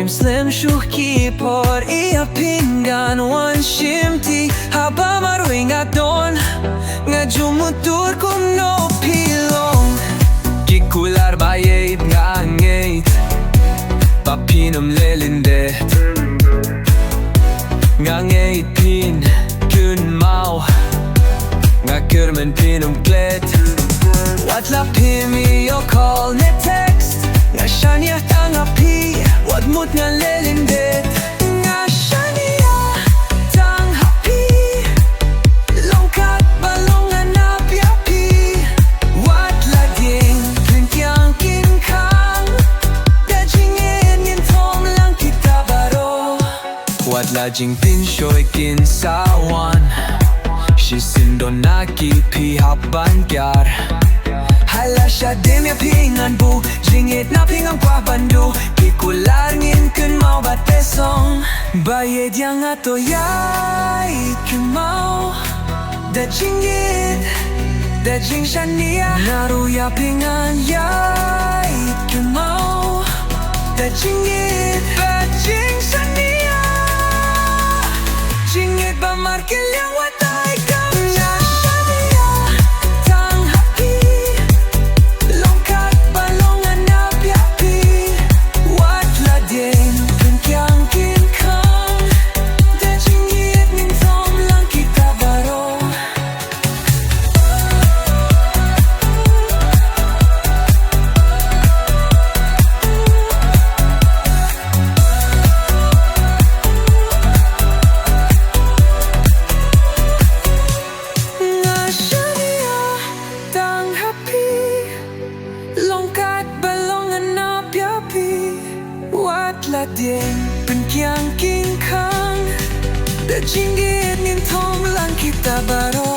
slim shuki por ia pinggan wan shimti haba maruing adon nga jumutur kum no pilong gikular bayet nga ngeit papinum lelinde nga ngeit pin kun mau nga kurmen pinum klet wat la pimi yo call ne text nga shaniah tang haphi wat mut nga lelinde nga shaniah tang haphi longkat balongan api api wat la ding kun kyang kin kang da jingin yin thom lang kita baro wat la jing pin shoi kin sawan shi sindon naki pi haban gyar hala siya din ya pingan bu jingit na pingang kwa bandu kikular ngin kun mau bat pesong bayed yang ato yai kun mau da jingit da jing shaniah naru ya pingan yai kun mau da jingit ba jing shaniah jingit ba markil yang watai kam la ding pen kyang king kang da jingit nin thom lang kita baro